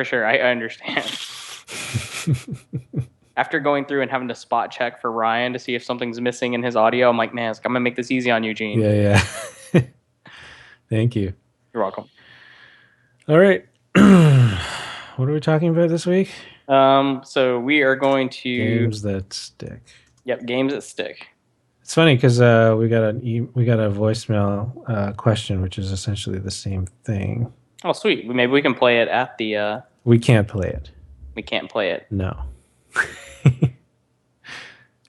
For sure, I understand. After going through and having to spot check for Ryan to see if something's missing in his audio, I'm like, man, I'm gonna make this easy on you, Gene. Yeah. Thank you. You're welcome. All right. What are we talking about this week? So we are going to Games that stick. Yep, games that stick. It's funny because we got a voicemail question, which is essentially the same thing. Oh, sweet. Maybe we can play it at the. We can't play it. We can't play it. No.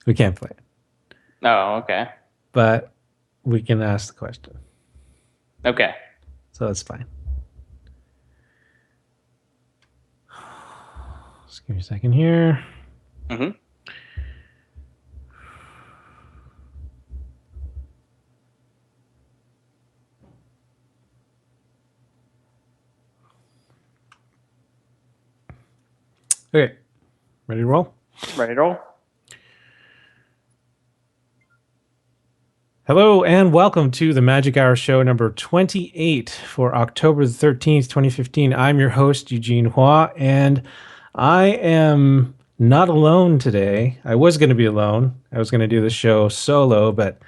We can't play it. Oh, okay. But we can ask the question. Okay. So that's fine. Just give me a second here. Mm-hmm. Okay. Ready to roll? Ready to roll? Hello and welcome to the Magic Hour show number 28 for October the 13th, 2015. I'm your host, Eugene Hua, and I am not alone today. I was going to be alone. I was going to do the show solo, but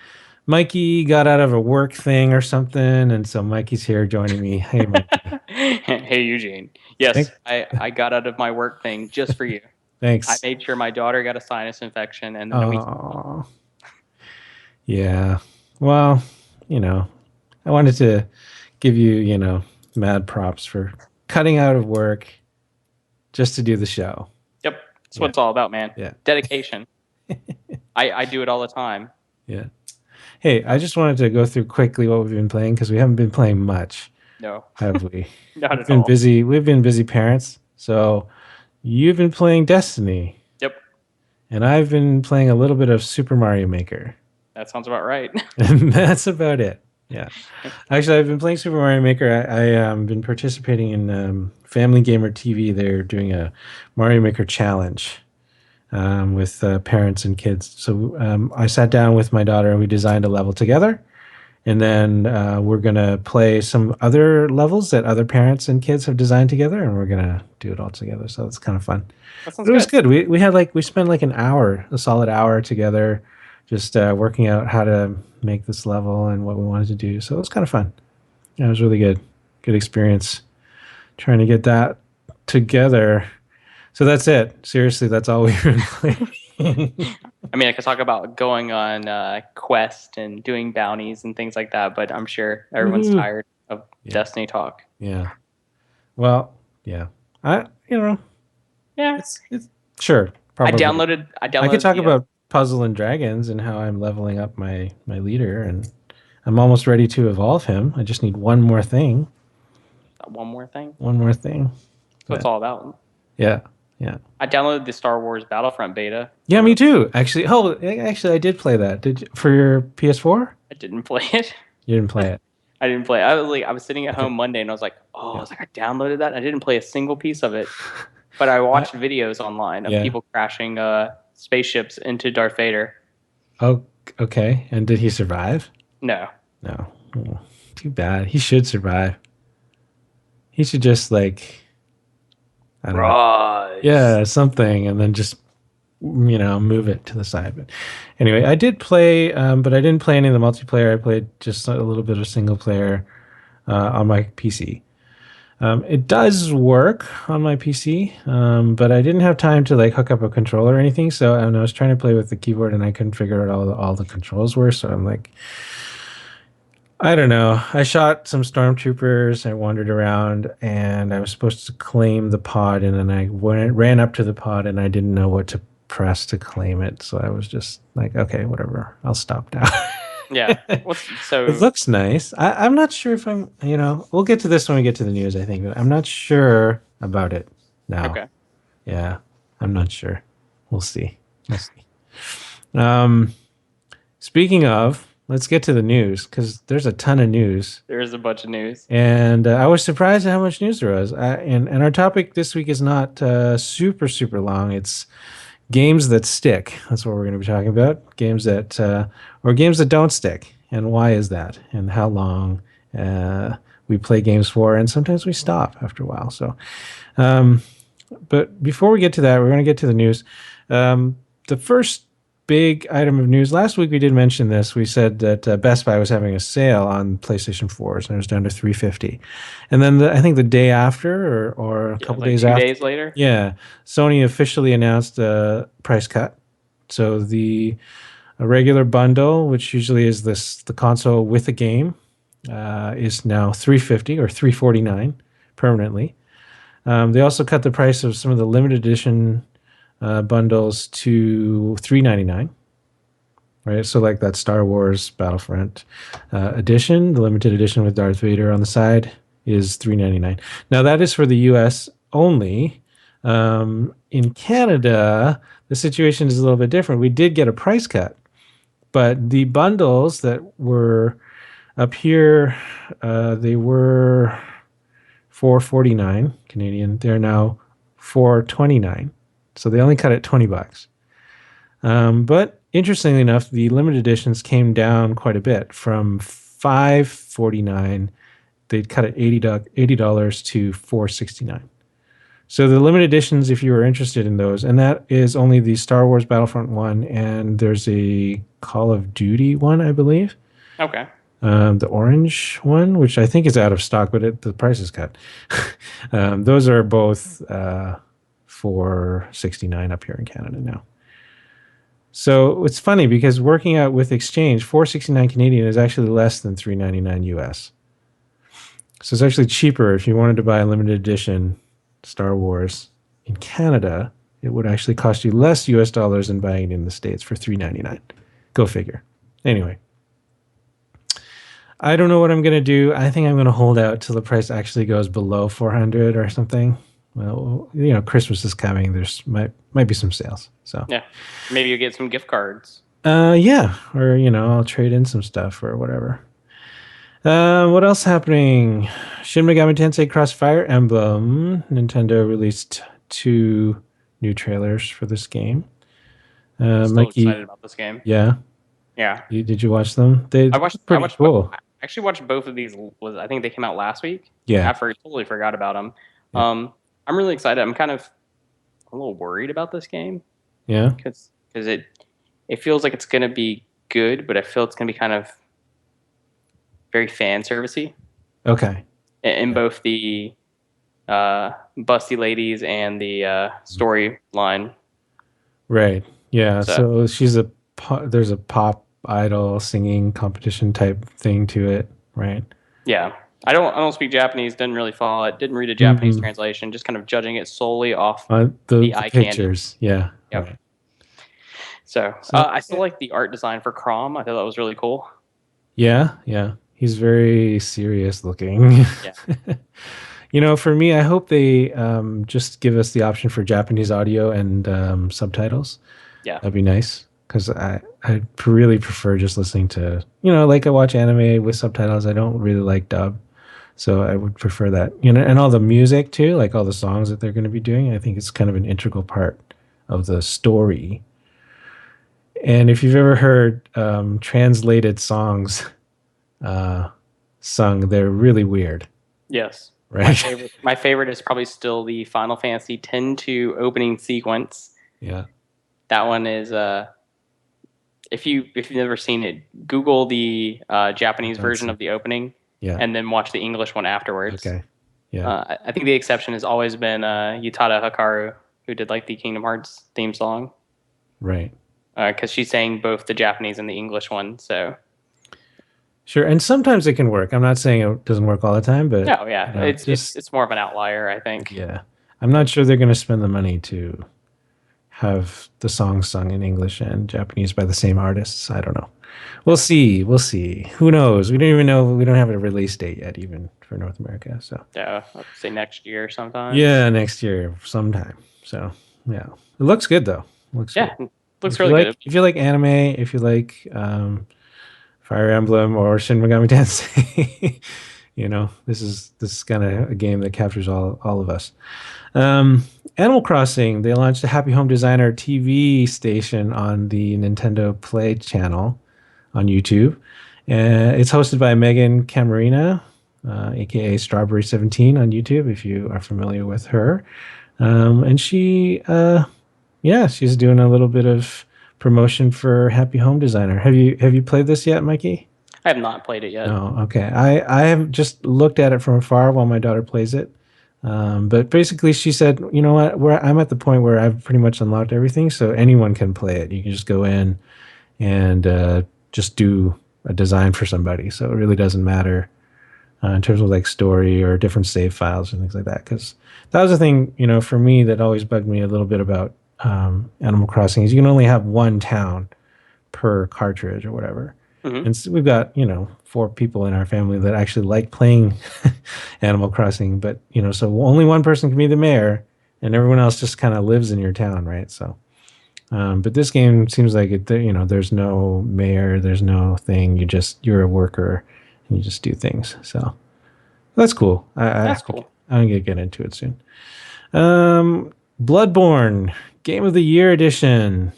Mikey got out of a work thing or something, and so Mikey's here joining me. Hey, Mikey. Hey, Eugene. Yes, I got out of my work thing just for you. Thanks. I made sure my daughter got a sinus infection, and then yeah. Well, I wanted to give you, mad props for cutting out of work just to do the show. Yep. That's what it's all about, man. Yeah. Dedication. I do it all the time. Yeah. Hey, I just wanted to go through quickly what we've been playing because we haven't been playing much. No. Have we? Not at all. We've been busy parents. So you've been playing Destiny. Yep. And I've been playing a little bit of Super Mario Maker. That sounds about right. And that's about it. Yeah. Actually, I've been playing Super Mario Maker. I've been participating in Family Gamer TV. They're doing a Mario Maker challenge with parents and kids. So I sat down with my daughter and we designed a level together. And then we're going to play some other levels that other parents and kids have designed together. And we're going to do it all together. So it's kind of fun. That sounds It was good. We spent like a solid hour together just working out how to make this level and what we wanted to do. So it was kind of fun. Yeah, it was really good. Good experience trying to get that together. So that's it. Seriously, that's all we've been playing. I mean, I could talk about going on quest and doing bounties and things like that, but I'm sure everyone's tired of Destiny talk. Yeah. Well, yeah. Yeah. It's sure. Probably. I downloaded. I could talk about Puzzle and Dragons and how I'm leveling up my leader, and I'm almost ready to evolve him. I just need one more thing. One more thing. So it's all about. Yeah. I downloaded the Star Wars Battlefront beta. Yeah, me too. Actually, I did play that. Did you, for your PS4? I didn't play it. You didn't play it. I didn't play it. I was sitting at home Monday and I was like, I downloaded that. I didn't play a single piece of it, but I watched videos online of people crashing spaceships into Darth Vader. Oh, okay. And did he survive? No. Oh, too bad. He should survive. He should just I don't know. Yeah, something, and then just move it to the side. But anyway, I did play, but I didn't play any of the multiplayer. I played just a little bit of single player on my PC. It does work on my PC, but I didn't have time to hook up a controller or anything. So I was trying to play with the keyboard, and I couldn't figure out all the controls were. So I'm like, I don't know. I shot some stormtroopers. I wandered around, and I was supposed to claim the pod, and then I ran up to the pod, and I didn't know what to press to claim it. So I was just like, okay, whatever. I'll stop now. Yeah. So it looks nice. I'm not sure if I'm, we'll get to this when we get to the news, I think, but I'm not sure about it now. Okay. Yeah, I'm not sure. We'll see. Speaking of, let's get to the news because there's a ton of news. There is a bunch of news. And I was surprised at how much news there was. And our topic this week is not super, super long. It's games that stick. That's what we're going to be talking about. Games that or games that don't stick. And why is that? And how long? we play games for, and sometimes we stop after a while. So, but before we get to that, we're going to get to the news. The first big item of news last week, we did mention this. We said that Best Buy was having a sale on PlayStation 4s, and it was down to $350. And then I think the day after, or a couple days after, 2 days later, Sony officially announced a price cut. So a regular bundle, which usually is the console with a game, is now $350 or $349 permanently. They also cut the price of some of the limited edition bundles to $399. Right, so like that Star Wars Battlefront edition, the limited edition with Darth Vader on the side, is $399. Now that is for the U.S. only. In Canada, the situation is a little bit different. We did get a price cut, but the bundles that were up here, they were $449 Canadian. They're now $429. So they only cut it $20. But interestingly enough, the limited editions came down quite a bit from $549. They'd cut it $80 to $469. So the limited editions, if you were interested in those, and that is only the Star Wars Battlefront one, and there's a Call of Duty one, I believe. Okay. The orange one, which I think is out of stock, but the price is cut. Those are both $469 up here in Canada now. So it's funny because working out with exchange, $469 Canadian is actually less than $399 US. So it's actually cheaper if you wanted to buy a limited edition Star Wars in Canada. It would actually cost you less US dollars than buying it in the States for $399. Go figure. Anyway, I don't know what I'm going to do. I think I'm going to hold out till the price actually goes below 400 or something. Well, Christmas is coming. There's might be some sales. So yeah, maybe you get some gift cards. Yeah, or I'll trade in some stuff or whatever. What else happening? Shin Megami Tensei Cross Fire Emblem. Nintendo released 2 new trailers for this game. Mikey, excited about this game. Yeah. Yeah. Did you watch them? I watched cool. I actually watched both of these. I think they came out last week. Yeah. I totally forgot about them. Yeah. I'm really excited. I'm kind of a little worried about this game. Yeah. Because it feels like it's going to be good, but I feel it's going to be kind of very fan servicey. Okay. In both the busty ladies and the storyline. Right. Yeah. So there's a pop idol singing competition type thing to it, right? Yeah. I don't speak Japanese, didn't really follow it, didn't read a Japanese translation, just kind of judging it solely off the eye pictures. Candy. Yeah. Yep. Right. So I still like the art design for Crom. I thought that was really cool. Yeah, yeah. He's very serious looking. Yeah. For me, I hope they just give us the option for Japanese audio and subtitles. Yeah. That'd be nice. Because I really prefer just listening to, like I watch anime with subtitles. I don't really like dub. So I would prefer that. And all the music too, like all the songs that they're going to be doing, I think it's kind of an integral part of the story. And if you've ever heard translated songs sung, they're really weird. Yes. Right. My favorite is probably still the Final Fantasy X-2 opening sequence. Yeah. That one is if you've never seen it, Google the Japanese version of the opening, and then watch the English one afterwards. Okay, yeah. I think the exception has always been Utada Hikaru, who did like the Kingdom Hearts theme song, right? Because she sang both the Japanese and the English one. So sure, and sometimes it can work. I'm not saying it doesn't work all the time, but no, yeah, it's more of an outlier, I think. Yeah, I'm not sure they're going to spend the money to have the songs sung in English and Japanese by the same artists. I don't know. We'll see. Who knows? We don't even know. We don't have a release date yet, even for North America. So yeah, I'll say next year sometime. Yeah, next year sometime. So yeah, it looks good though. Looks really good. If you like anime, if you like Fire Emblem or Shin Megami Tensei, this is kind of a game that captures all of us. Animal Crossing, they launched a Happy Home Designer TV station on the Nintendo Play channel on YouTube. It's hosted by Megan Camarena. aka Strawberry17 on YouTube, if you are familiar with her. And she's doing a little bit of promotion for Happy Home Designer. Have you played this yet, Mikey? I have not played it yet. No, okay. I have just looked at it from afar while my daughter plays it. But basically, she said, you know what? I'm at the point where I've pretty much unlocked everything, so anyone can play it. You can just go in and just do a design for somebody. So it really doesn't matter in terms of like story or different save files and things like that. Because that was the thing, for me that always bugged me a little bit about Animal Crossing is you can only have one town per cartridge or whatever. Mm-hmm. And so we've got, 4 people in our family that actually like playing Animal Crossing, but, so only one person can be the mayor and everyone else just kind of lives in your town, right? So, but this game seems like there's no mayor, there's no thing. You're a worker and you just do things. So that's cool. That's cool. I'm going to get into it soon. Bloodborne Game of the Year Edition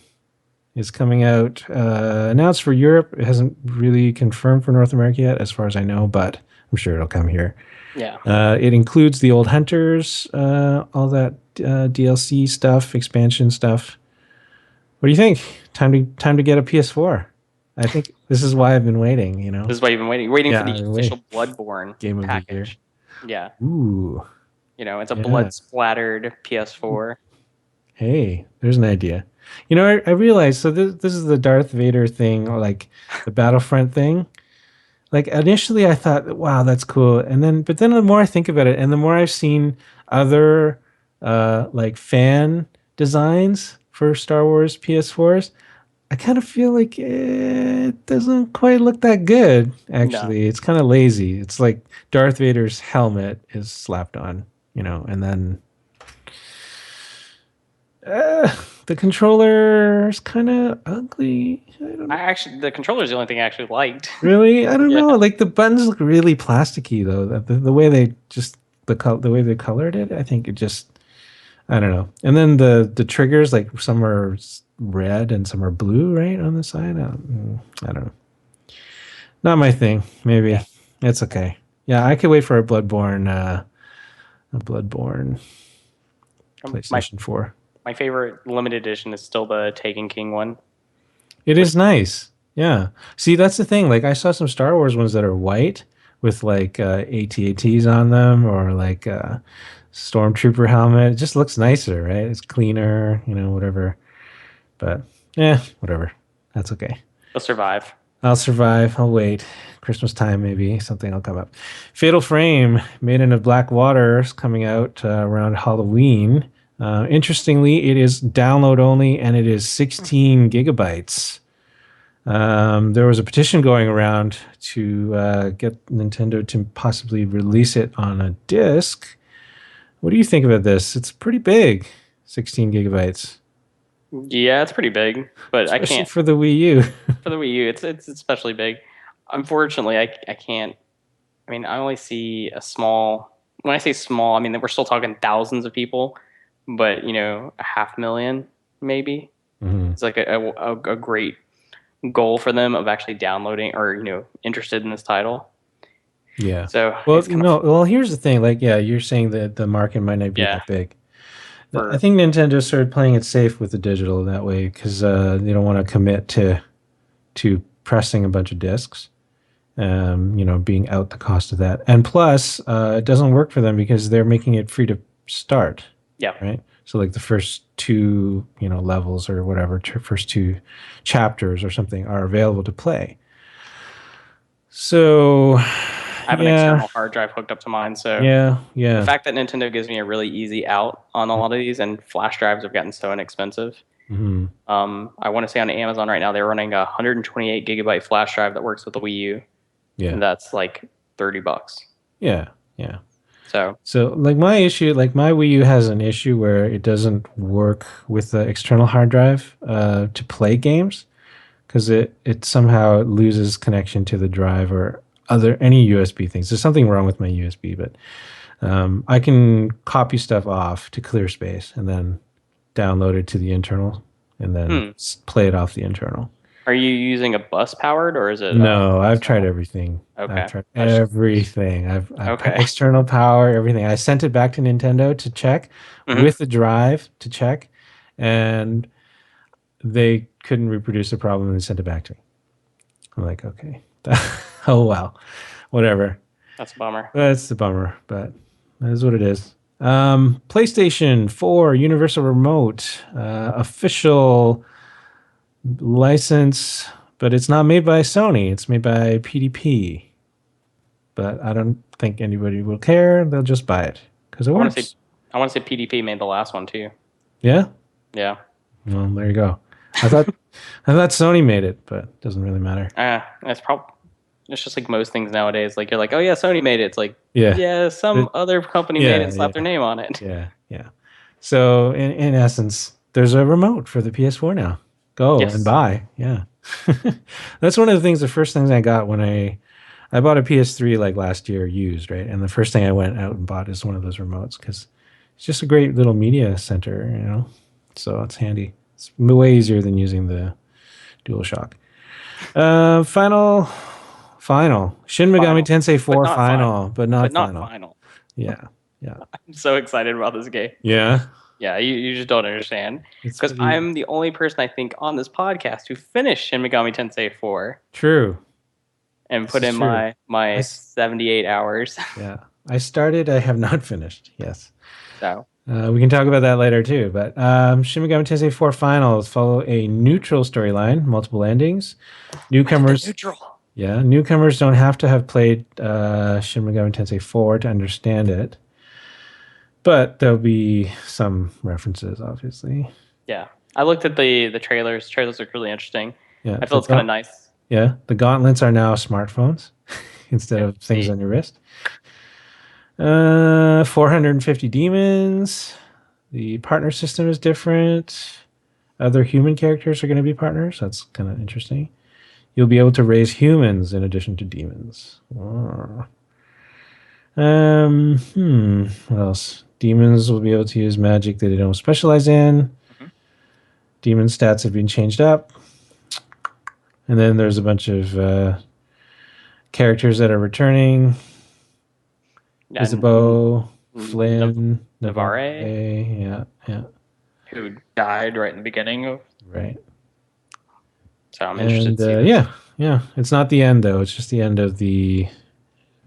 is coming out, announced for Europe. It hasn't really confirmed for North America yet, as far as I know, but I'm sure it'll come here. Yeah. It includes the old Hunters, all that DLC stuff, expansion stuff. What do you think? Time to get a PS4. I think this is why I've been waiting. This is why you've been waiting for the official Bloodborne Game of package. The Year. Yeah. Ooh. It's a blood splattered PS4. Hey, there's an idea. I realized, so this is the Darth Vader thing, or like the Battlefront thing. Like initially I thought, wow, that's cool. But then the more I think about it and the more I've seen other like fan designs for Star Wars PS4s, I kind of feel like it doesn't quite look that good, actually. No. It's kind of lazy. It's like Darth Vader's helmet is slapped on, and then the controller is kind of ugly. The controller is the only thing I actually liked. Really? I don't know. Like the buttons look really plasticky though. The way they the way they colored it, I think it just, I don't know. And then the triggers, like some are red and some are blue, right on the side. I don't know. Not my thing. Maybe it's okay. Yeah, I could wait for a Bloodborne PlayStation 4. My favorite limited edition is still the Taken King one. It is nice. Yeah. See, that's the thing. Like I saw some Star Wars ones that are white with like AT-ATs on them, or like a Stormtrooper helmet. It just looks nicer, right? It's cleaner, whatever. But whatever. That's okay. I'll survive. I'll wait. Christmas time, maybe something will come up. Fatal Frame, Maiden of Black Water, is coming out around Halloween. Interestingly, it is download only and it is 16 gigabytes. There was a petition going around to get Nintendo to possibly release it on a disc. What do you think about this? It's pretty big, 16 gigabytes. Yeah, it's pretty big, but especially I can't. For the Wii U. For the Wii U, it's especially big. Unfortunately, I can't. I mean, I only see a small. When I say small, I mean that we're still talking thousands of people, but 500,000 maybe. Mm-hmm. It's like a great goal for them of actually downloading or interested in this title. Yeah. So well, here's the thing. Like, yeah, you're saying that the market might not be that big. I think Nintendo started playing it safe with the digital that way because they don't want to commit to pressing a bunch of discs, being out the cost of that. And plus, it doesn't work for them because they're making it free to start. Yeah. Right. So like the first 2, levels or whatever, first 2 chapters or something are available to play. So I have an external hard drive hooked up to mine, so yeah. The fact that Nintendo gives me a really easy out on a lot of these, and flash drives have gotten so inexpensive. Mm-hmm. I want to say on Amazon right now they're running a 128 gigabyte flash drive that works with the Wii U. Yeah, and that's like $30. Yeah. So like my issue, like my Wii U has an issue where it doesn't work with the external hard drive to play games because it somehow loses connection to the drive or any USB things. There's something wrong with my USB, but I can copy stuff off to clear space and then download it to the internal and then play it off the internal. Are you using a bus powered or is it? No, I've tried external? everything. I've Okay. tried I just, everything. I've put okay. external power, everything. I sent it back to Nintendo to check Hmm. with the drive to check, and they couldn't reproduce the problem and they sent it back to me. I'm like, okay. Oh well. Whatever. That's a bummer. That's the bummer, but that is what it is. PlayStation 4 Universal Remote, official license, but it's not made by Sony. It's made by PDP. But I don't think anybody will care. They'll just buy it because it I want to say, works. I want to say PDP made the last one too. Yeah. Yeah. Well, there you go. I thought I thought Sony made it, but it doesn't really matter. That's probably. It's just like most things nowadays. Like you're like, oh yeah, Sony made it. It's like, Yeah. yeah, some It- other company made it yeah. and Yeah. slapped their name on it. Yeah. Yeah. So in essence, there's a remote for the PS4 now. Go and Yes. buy. Yeah. That's one of the things. The first things I got when I bought a PS3 like last year used, right? And the first thing I went out and bought is one of those remotes because it's just a great little media center, you know. So it's handy. It's way easier than using the DualShock. Final. Shin Megami Final, Tensei but 4 not final, final, but not but not final. final. Yeah. Yeah. I'm so excited about this game. Yeah. Yeah, you just don't understand It's because pretty I'm the only person I think on this podcast who finished Shin Megami Tensei 4 true. and This put is in true. my I 78 hours. Yeah. I started, I have not finished. Yes. So We can talk about that later too. But Shin Megami Tensei 4 Finals follow a neutral storyline, multiple endings. Newcomers, neutral. yeah, newcomers don't have to have played Shin Megami Tensei 4 to understand it. But there'll be some references, obviously. Yeah, I looked at the trailers. Trailers look really interesting. Yeah, I feel it's kind of nice. yeah. The gauntlets are now smartphones instead Yeah, of things see. on your wrist. 450 demons. The partner system is different. Other human characters are going to be partners. That's kind of interesting. You'll be able to raise humans in addition to demons. Ah. What else? Demons will be able to use magic that they don't specialize in. Mhm. Demon stats have been changed up. And then there's a bunch of characters that are returning. And Isabeau, Flynn, Navarre, Yeah, yeah, who died right in the beginning of. right. So I'm interested And to see this. yeah. It's not the end though. It's just the end of the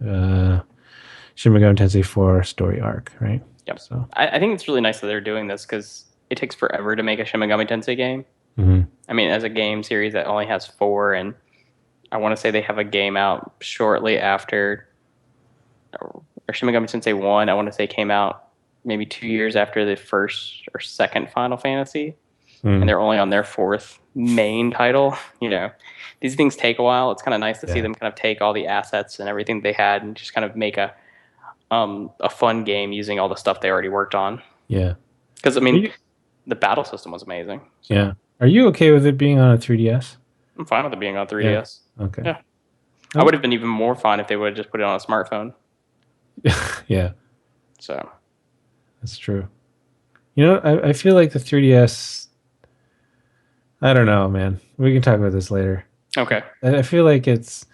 Shin Megami Tensei 4 story arc, right? Yep. So, I think it's really nice that they're doing this because it takes forever to make a Shin Megami Tensei game. mhm. I mean, as a game series that only has 4, and I want to say they have a game out shortly after, or Shin Megami Tensei 1, I want to say came out maybe 2 years after the first or second Final Fantasy, Mm. and they're only on their 4th main title. You know, these things take a while. It's kind of nice to see Yeah. them kind of take all the assets and everything they had and just kind of make a fun game using all the stuff they already worked on. Yeah. Because I Are mean, you- the battle system was amazing. So yeah. Are you okay with it being on a 3DS? I'm fine with it being on 3DS. Okay. Yeah. I would have been even more fine if they would have just put it on a smartphone. Yeah, So that's true. You know, I feel like the 3DS. I don't know, man. We can talk about this later. okay, I feel like it's.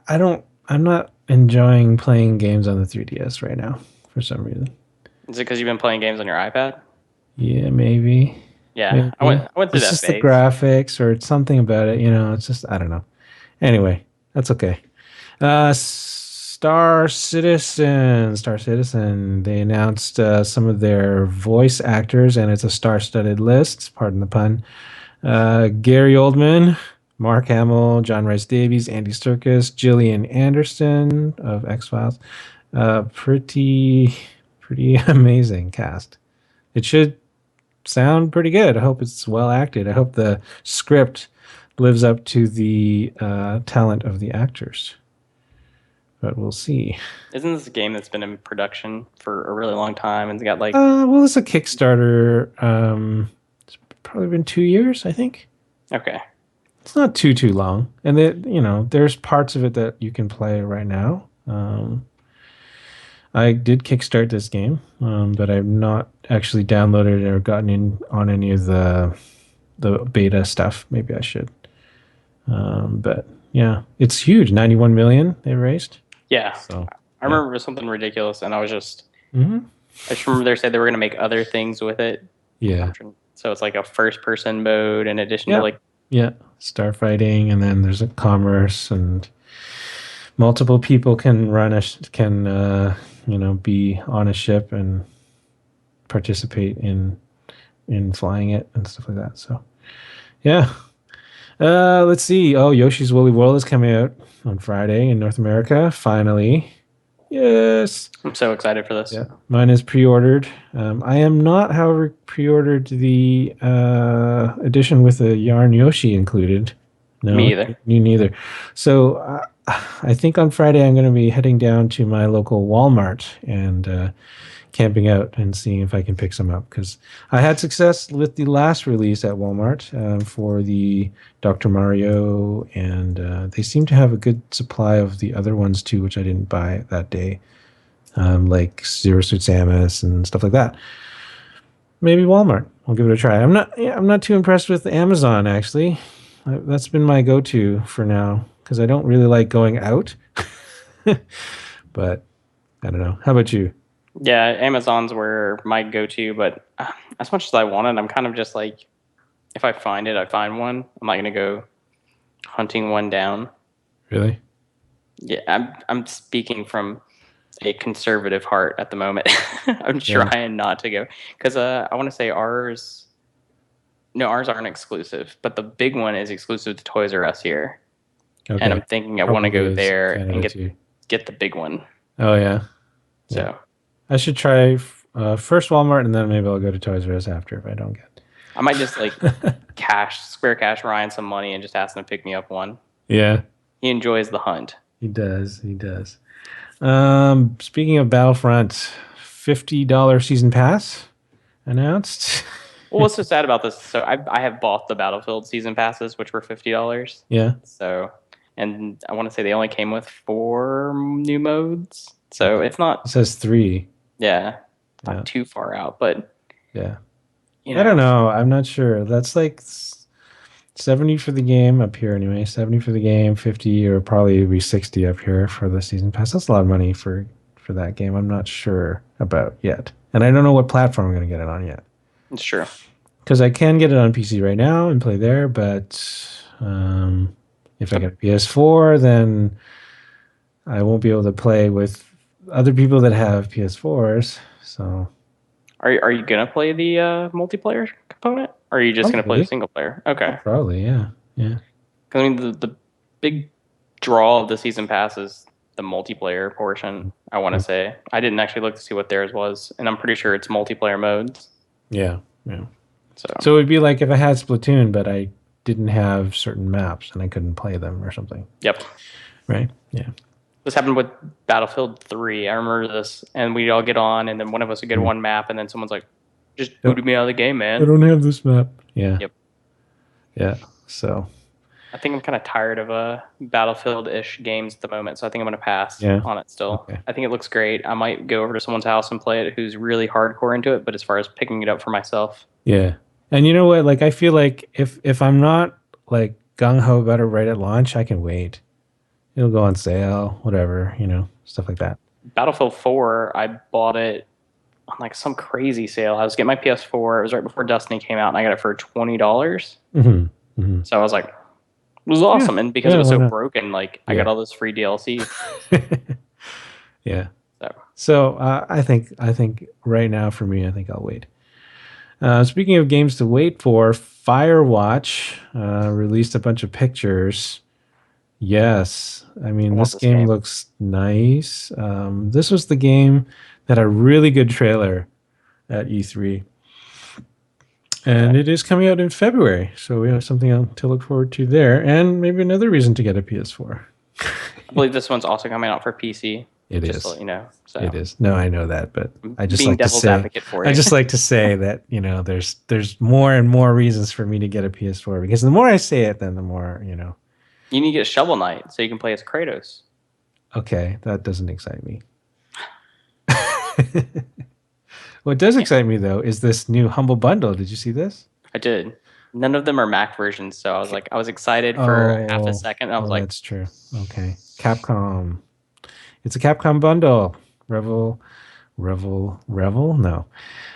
I don't. I'm not enjoying playing games on the 3DS right now for some reason. is it because you've been playing games on your iPad? Yeah, maybe. Yeah, Maybe. I went through It's that just phase. the graphics or it's something about it. You know, it's just I don't know. Anyway, that's okay. Star Citizen. Star Citizen. They announced some of their voice actors, and it's a star-studded list. Pardon the pun. Gary Oldman, Mark Hamill, John Rice Davies, Andy Serkis, Gillian Anderson of X Files. Pretty amazing cast. It should sound pretty good. I hope it's well acted. I hope the script lives up to the talent of the actors. But we'll see. Isn't this a game that's been in production for a really long time and it's got like Well, it's a Kickstarter. It's probably been 2 years, I think. okay, It's not too long, and there's parts of it that you can play right now. I did kickstart this game, but I've not actually downloaded it or gotten in on any of the beta stuff. Maybe I should. But yeah, it's huge. 91 million they raised. Yeah, So I yeah. remember it was something ridiculous, and Hmm. I just remember they said they were going to make other things with it. Yeah. So it's like a first person mode in addition to Yeah. like, Yeah. Starfighting, and then there's a commerce, and multiple people can be on a ship and participate in flying it and stuff like that. So yeah. Let's see. Oh, Yoshi's Woolly World is coming out on Friday in North America. Finally. Yes. I'm so excited for this. Yeah. Mine is pre-ordered. I am not, however, pre-ordered the edition with a Yarn Yoshi included. No, Me either. you neither. So I think on Friday I'm going to be heading down to my local Walmart and camping out and seeing if I can pick some up, because I had success with the last release at Walmart for the Dr. Mario, and they seem to have a good supply of the other ones too, which I didn't buy that day, like Zero Suit Samus and stuff like that. Maybe Walmart. I'll give it a try. I'm not too impressed with Amazon actually. That's been my go-to for now because I don't really like going out. But I don't know. How about you? Yeah, Amazon's where my go-to, but as much as I want it, I'm kind of just like, if I find it, I find one. I'm not going to go hunting one down. Really? Yeah, I'm speaking from a conservative heart at the moment. I'm Yeah. trying not to go because I want to say ours. No, ours aren't exclusive, but the big one is exclusive to Toys R Us here, and Okay. I'm thinking I want to Probably go is there and Canada too. get the big one. Oh yeah. Yeah. So I should try first Walmart, and then maybe I'll go to Toys R Us after if I don't get. I might just like Square Cash Ryan some money and just ask him to pick me up one. Yeah, He enjoys the hunt. he does. He does. Speaking of Battlefront, $50 season pass announced. Well, what's so sad about this? So I have bought the Battlefield season passes, which were $50. Yeah. So, and I want to say they only came with 4 new modes. So it's It not, says 3. yeah, not Yeah. too far out, but Yeah. you I don't know, know. I'm not sure. That's like 70 for the game up here anyway. 70 for the game, 50 or probably be 60 up here for the season pass. That's a lot of money for that game. I'm not sure about yet. And I don't know what platform I'm going to get it on yet. it's true. Because I can get it on PC right now and play there, but if I get a PS4, then I won't be able to play with other people that have PS4s. So Are you gonna play the multiplayer component, or are you just gonna play the probably, single player? Okay. probably, yeah, yeah, 'Cause, I mean, the big draw of the season pass is the multiplayer portion. I want to say I didn't actually look to see what theirs was, and I'm pretty sure it's multiplayer modes. yeah, yeah. So So it would be like if I had Splatoon, but I didn't have certain maps and I couldn't play them or something, yep, right? Yeah. this happened with Battlefield 3. I remember this, and we'd all get on, and then one of us would get Mm. one map, and then someone's like, "Just Yep. booted me out of the game, I man." don't have this map. Yeah. Yep. Yeah. So I think I'm kind of tired of Battlefield-ish games at the moment, so I think I'm gonna pass Yeah. on it still. Okay. I think it looks great. I might go over to someone's house and play it who's really hardcore into it, but as far as picking it up for myself, yeah. And you know what? Like I feel like if I'm not like gung ho about it right at launch, I can wait. It'll go on sale, whatever, stuff like that. Battlefield 4, I bought it on like some crazy sale. I was getting my PS4. It was right before Destiny came out, and I got it for $20. Mm-hmm. Mm-hmm. So I was like, it was awesome. And because Yeah, it was why so not? broken, like I Yeah. got all this free DLC. Yeah. So So I think right now for me, I think I'll wait. Speaking of games to wait for, Firewatch released a bunch of pictures. Yes, I mean want this this game game. looks nice. This was the game that had a really good trailer at E3, and it is coming out in February. So we have something to look forward to there, and maybe another reason to get a PS4. I believe this one's also coming out for PC. It just is. to let you know. So It is. No, I know that, but I just being like to devil's say. advocate for you. I just like to say that there's more and more reasons for me to get a PS4, because the more I say it, then the more. You need to get Shovel Knight so you can play as Kratos. Okay, that doesn't excite me. What does excite me though is this new Humble Bundle. Did you see this? I did. None of them are Mac versions, so I was excited for half a second. I was like, that's true. Okay, Capcom. It's a Capcom bundle. Revel. No.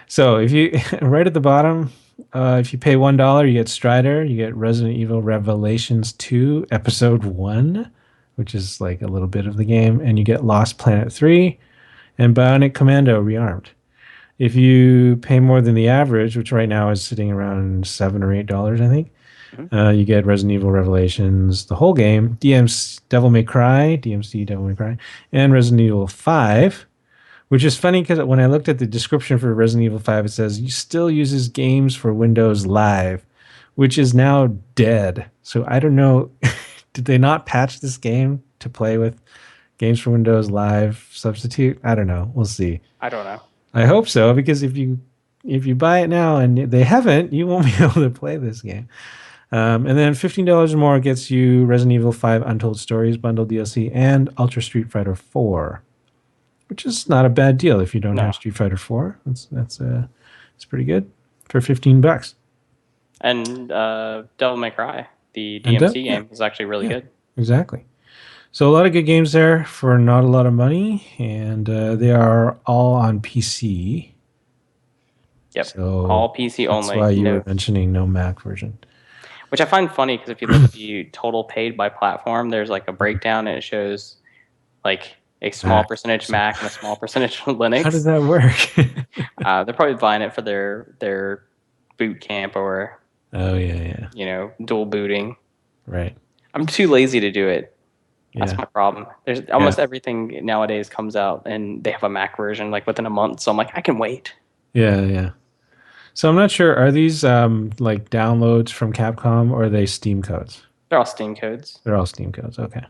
So if you right at the bottom, if you pay $1, you get Strider, you get Resident Evil Revelations 2 Episode 1, which is like a little bit of the game, and you get Lost Planet 3 and Bionic Commando Rearmed. If you pay more than the average, which right now is sitting around $7 or $8, I think, you get Resident Evil Revelations, the whole game, DMC Devil May Cry, and Resident Evil 5. Which is funny because when I looked at the description for Resident Evil 5, it says you still uses games for Windows Live, which is now dead. So I don't know. Did they not patch this game to play with games for Windows Live substitute? I don't know. We'll see. I don't know. I hope so, because if you buy it now and they haven't, you won't be able to play this game. And then $15 more gets you Resident Evil 5 Untold Stories bundle DLC and Ultra Street Fighter 4. Which is not a bad deal if you don't have Street Fighter 4. It's pretty good for $15. And Devil May Cry, the DMC game, is actually really good. Exactly. So a lot of good games there for not a lot of money, and they are all on PC. Yep. So all PC only. That's why you were mentioning no Mac version. Which I find funny because if you look at the total paid by platform, there's like a breakdown and it shows like a small percentage Mac and a small percentage Linux. How does that work? They're probably buying it for their boot camp or dual booting. Right. I'm too lazy to do it. That's my problem. There's almost everything nowadays comes out and they have a Mac version like within a month. So I'm like, I can wait. Yeah. So I'm not sure. Are these like downloads from Capcom or are they Steam codes? They're all Steam codes. They're all Steam codes. Okay.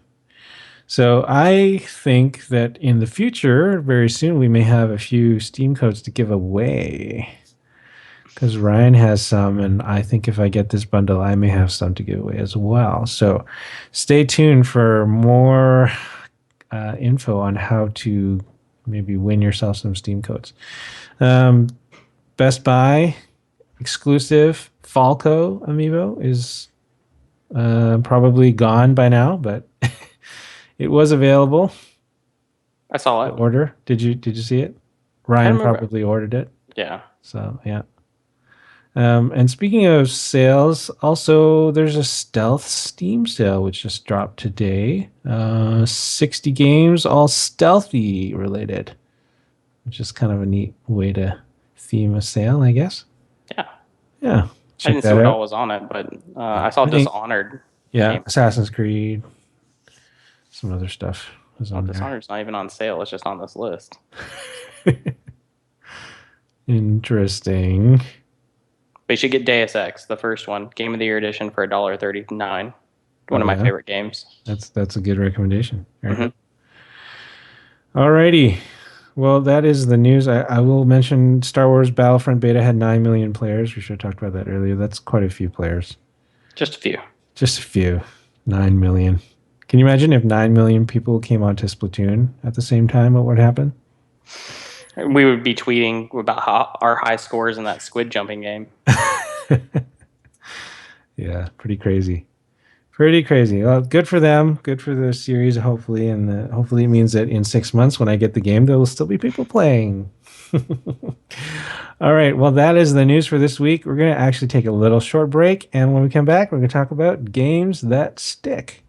So I think that in the future, very soon, we may have a few Steam codes to give away. Because Ryan has some, and I think if I get this bundle, I may have some to give away as well. So stay tuned for more info on how to maybe win yourself some Steam codes. Best Buy exclusive Falco amiibo is probably gone by now, but it was available. I saw it. Order. Did you see it? Ryan probably ordered it. Yeah. So yeah. And speaking of sales, also there's a Stealth Steam sale which just dropped today. 60 games, all stealthy related, which is kind of a neat way to theme a sale, I guess. Yeah. I didn't see what all was on it, but I saw Dishonored. Yeah, Assassin's Creed. Some other stuff was on Dishonored's not even on sale. It's just on this list. Interesting. But you should get Deus Ex, the first one, Game of the Year edition for $1.39. One of my favorite games. That's a good recommendation. Alrighty. Well, that is the news. I will mention Star Wars Battlefront beta had 9 million players. We should have talked about that earlier. That's quite a few players. Just a few. Just a few. 9 million. Can you imagine if 9 million people came onto Splatoon at the same time? What would happen? We would be tweeting about our high scores in that squid jumping game. Yeah, pretty crazy. Pretty crazy. Well, good for them. Good for the series, hopefully. And hopefully it means that in 6 months when I get the game, there will still be people playing. All right. Well, that is the news for this week. We're going to actually take a little short break. And when we come back, we're going to talk about games that stick.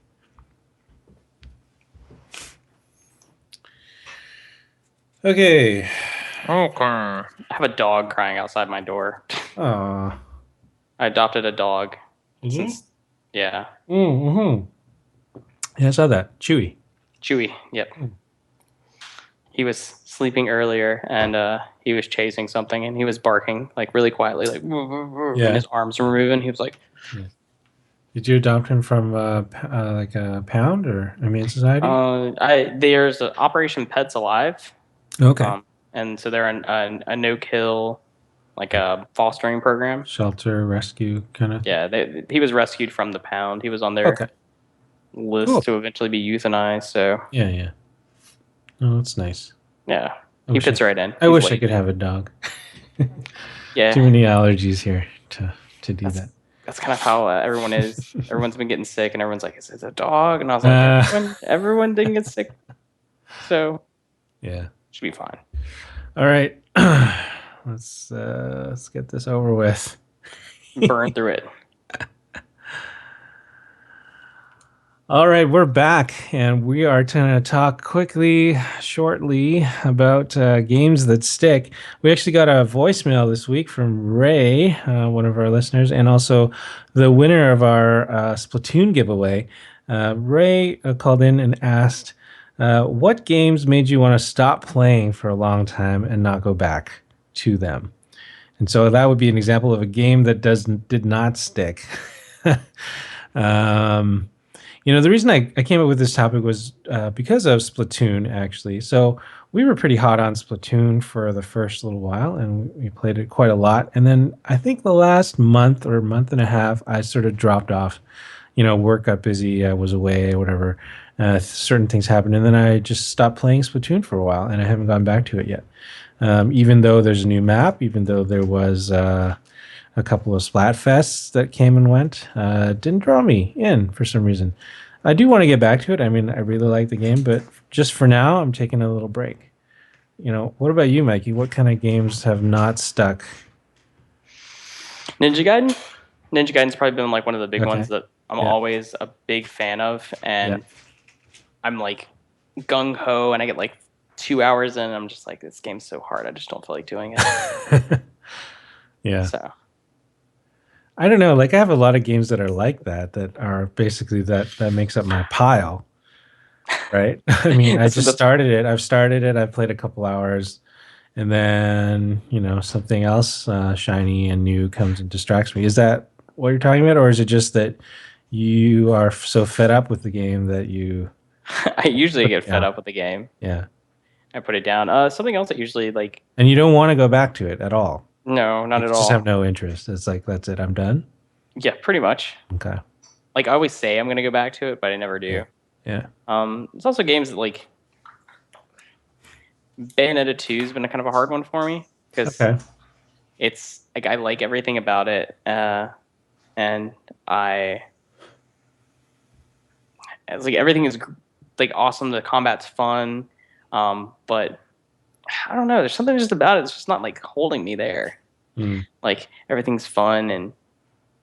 Okay. I have a dog crying outside my door. Aww. I adopted a dog. Yeah. Mm-hmm. Yeah, I saw that. Chewy. Yep. He was sleeping earlier and he was chasing something and he was barking like really quietly, like and his arms were moving. He was like. Yeah. Did you adopt him from like a pound or Humane Society? There's Operation Pets Alive. Okay. And so they're a no-kill, like a fostering program. Shelter, rescue kind of? Yeah, he was rescued from the pound. He was on their list to eventually be euthanized, so... Yeah. Oh, that's nice. Yeah, he fits right in. I wish I could have a dog. Yeah. Too many allergies here to do that. that's kind of how everyone is. Everyone's been getting sick, and everyone's like, "Is it a dog?" And I was like, "Everyone didn't get sick, so yeah. should be fine." All right. Let's get this over with. Burn through it. All right, we're back, and we are going to talk shortly about games that stick. We actually got a voicemail this week from Ray, one of our listeners, and also the winner of our Splatoon giveaway. Ray called in and asked, what games made you want to stop playing for a long time and not go back to them? And so that would be an example of a game that did not stick. The reason I came up with this topic was because of Splatoon, actually. So we were pretty hot on Splatoon for the first little while, and we played it quite a lot. And then I think the last month or month and a half, I sort of dropped off. Work got busy, I was away, whatever. Certain things happened, and then I just stopped playing Splatoon for a while, and I haven't gone back to it yet. Even though there's a new map, even though there was a couple of Splatfests that came and went, didn't draw me in for some reason. I do want to get back to it. I mean, I really like the game, but just for now, I'm taking a little break. What about you, Mikey? What kind of games have not stuck? Ninja Gaiden. Ninja Gaiden's probably been like one of the big Okay. ones that I'm always a big fan of, and I'm like gung ho, and I get like 2 hours in, and I'm just like, this game's so hard, I just don't feel like doing it. Yeah. So I don't know. Like, I have a lot of games that are like that are basically that makes up my pile. Right. I mean, I just started it. I've started it. I've played a couple hours, and then something else shiny and new comes and distracts me. Is that what you're talking about, or is it just that you are so fed up with the game that you? I usually get fed up with the game. Yeah. I put it down. Something else that usually like. And you don't want to go back to it at all. No, not at all. Just have no interest. It's like, that's it. I'm done. Yeah, pretty much. Okay. Like, I always say I'm going to go back to it, but I never do. Yeah. It's also games that like Bayonetta 2 has been a kind of a hard one for me because it's like I like everything about it, and it's like everything is like awesome. The combat's fun, but I don't know. There's something just about it. It's just not like holding me there. Like everything's fun and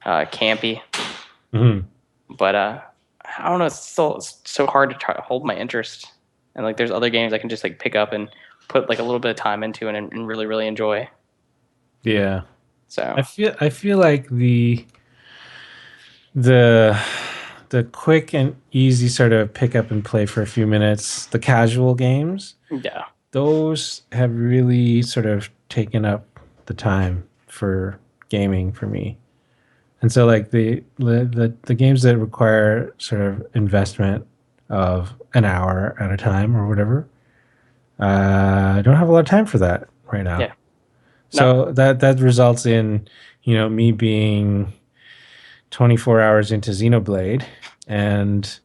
campy, but I don't know. It's so hard to try to hold my interest. And like, there's other games I can just like pick up and put like a little bit of time into and really, really enjoy. Yeah. So I feel like the quick and easy sort of pick up and play for a few minutes, the casual games. Yeah. Those have really sort of taken up the time for gaming for me. And so like the games that require sort of investment of an hour at a time or whatever, I don't have a lot of time for that right now. Yeah. So that results in, me being 24 hours into Xenoblade and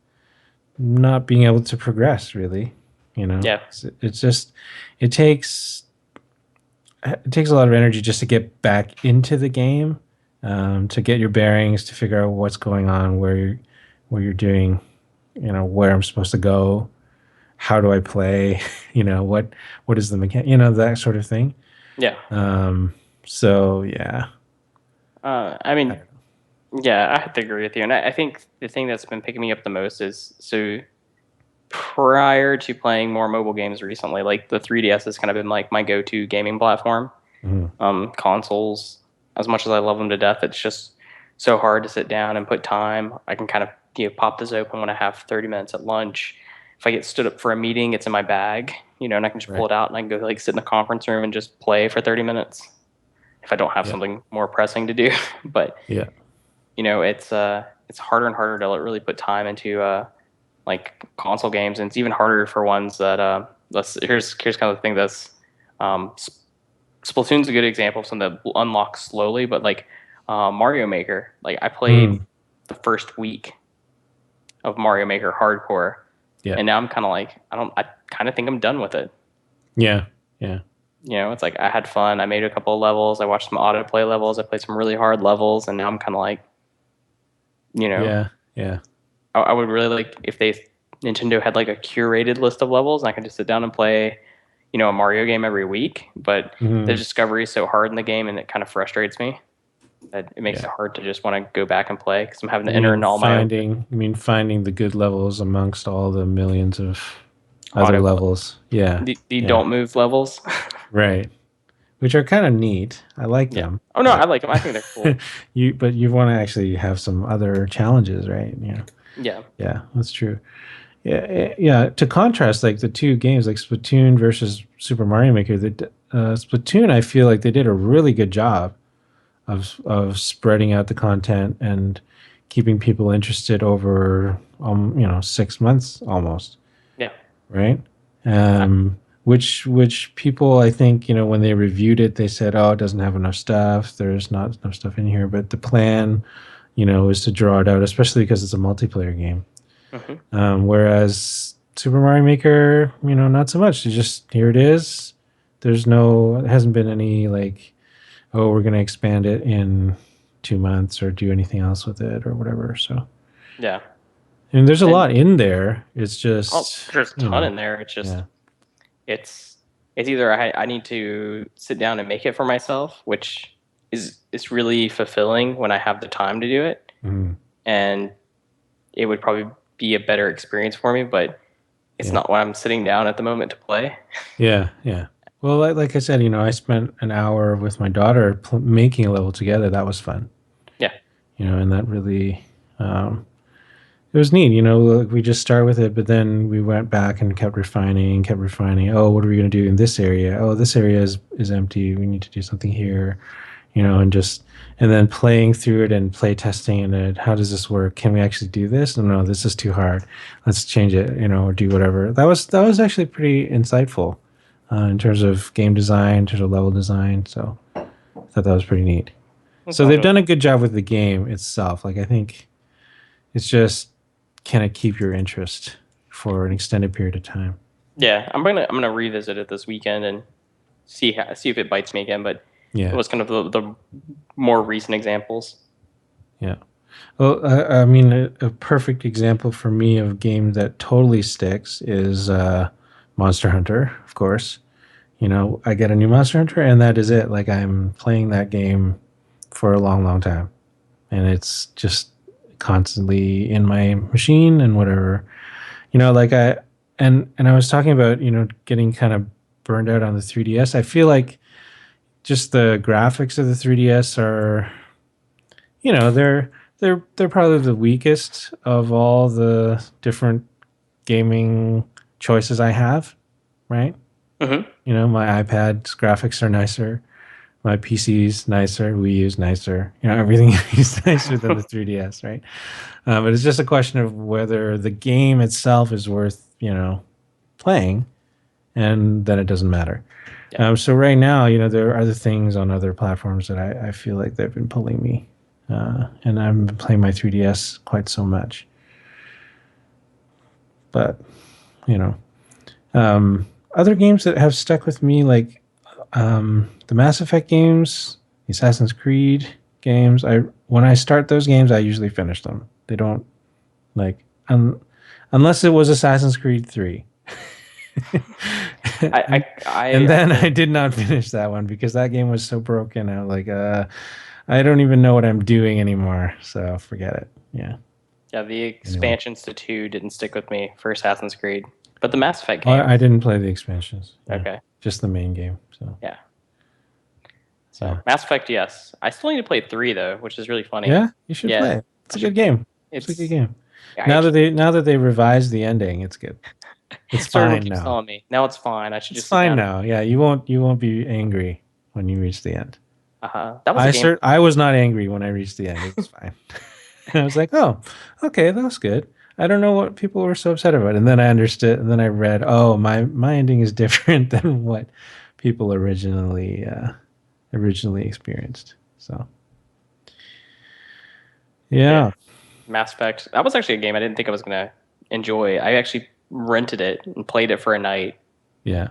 not being able to progress really, Yeah. It's just, it takes a lot of energy just to get back into the game, to get your bearings, to figure out what's going on, where you're doing, where I'm supposed to go, how do I play, what is the mechanic, that sort of thing. Yeah. So yeah. I mean, yeah, I have to agree with you. And I think the thing that's been picking me up the most is, so prior to playing more mobile games recently, like the 3DS has kind of been like my go-to gaming platform. Consoles, as much as I love them to death, it's just so hard to sit down and put time. I can kind of pop this open when I have 30 minutes at lunch. If I get stood up for a meeting, it's in my bag, and I can just pull it out and I can go like sit in the conference room and just play for 30 minutes if I don't have something more pressing to do. But it's harder and harder to really put time into like console games, and it's even harder for ones that here's kind of the thing that's Splatoon's a good example of something that unlocks slowly, but like Mario Maker, like I played the first week of Mario Maker hardcore, and now I'm kind of like I kind of think I'm done with it. Yeah. It's like I had fun. I made a couple of levels. I watched some autoplay levels. I played some really hard levels, and now I'm kind of like, You know, Yeah. Yeah. I would really like if Nintendo had like a curated list of levels and I could just sit down and play, a Mario game every week. But the Mhm. discovery is so hard in the game, and it kind of frustrates me that it makes Yeah. it hard to just want to go back and play because I'm having to You enter mean in all my finding the good levels amongst all the millions of other auto levels? Yeah. the Yeah. don't move levels. Right. Which are kind of neat. I like Yeah. them. Oh no, I But like them. I think they're cool. you want to actually have some other challenges, right? Yeah. Yeah. Yeah, that's true. Yeah, yeah. To contrast, like the two games, like Splatoon versus Super Mario Maker, Splatoon, I feel like they did a really good job of spreading out the content and keeping people interested over 6 months almost, Yeah. right? Which people, I think, when they reviewed it, they said, oh, it doesn't have enough stuff, there's not enough stuff in here, but the plan, is to draw it out, especially because it's a multiplayer game. Hmm. Whereas Super Mario Maker, not so much. It's just, here it is. It hasn't been any like, oh, we're going to expand it in 2 months or do anything else with it or whatever. So, Yeah. and there's a And lot in there. It's oh, just, there's a ton in there. It's just yeah. it's it's either I need to sit down and make it for myself, which is really fulfilling when I have the time to do it, Mhm. and it would probably be a better experience for me, but it's Yeah. not what I'm sitting down at the moment to play. Yeah. Yeah. Well, like I said, I spent an hour with my daughter making a level together. That was fun, Yeah. and that really, um, it was neat. Like we just started with it, but then we went back and kept refining, kept refining. Oh, what are we going to do in this area? Oh, this area is empty. We need to do something here, and then playing through it and play testing it. How does this work? Can we actually do this? No, this is too hard. Let's change it, or do whatever. That was actually pretty insightful in terms of game design, in terms of level design. So I thought that was pretty neat. That's So they've awesome. done a good job with the game itself. Like I think it's just can it keep your interest for an extended period of time? Yeah, I'm gonna revisit it this weekend and see if it bites me again. But it Yeah, was kind of the more recent examples. yeah. Well, I mean, a perfect example for me of a game that totally sticks is Monster Hunter, of course. I get a new Monster Hunter, and that is it. Like I'm playing that game for a long, long time, and it's just constantly in my machine and whatever. Like and I was talking about getting kind of burned out on the 3DS. I feel like just the graphics of the 3DS are, they're probably the weakest of all the different gaming choices I have, right? Hmm. My iPad's graphics are nicer, my PC's nicer, Wii U's nicer, everything is nicer than the 3DS, right? But it's just a question of whether the game itself is worth, playing, and then it doesn't matter. Yeah. So right now, there are other things on other platforms that I feel like they've been pulling me, and I've been playing my 3DS quite so much. But you know, other games that have stuck with me, like the Mass Effect games, the Assassin's Creed games. When I start those games, I usually finish them. They don't like unless it was Assassin's Creed 3. I And I I then feel I did not finish that one because that game was so broken. I was like, I don't even know what I'm doing anymore. So forget it. Yeah. Yeah, the Anyway, expansions to 2 didn't stick with me for Assassin's Creed, but the Mass Effect I games, didn't play the expansions. Yeah, okay, just the main game. So yeah. So yeah, Mass Effect, yes. I still need to play 3 though, which is really funny. yeah, you should play Yeah, it. It's I a should. good game. It's a good It's game. I Now that they revised the ending, it's good. It's so everyone fine keeps now. telling me now it's fine. I should It's just sit fine down. now. Yeah, you won't be angry when you reach the end. That was a game. I was not angry when I reached the end. It was fine. I was like, oh, okay, that was good. I don't know what people were so upset about. And then I understood, and then I read, oh, my ending is different than what people originally experienced. So Yeah, yeah, Mass Effect. That was actually a game I didn't think I was gonna enjoy. I actually rented it and played it for a night. yeah,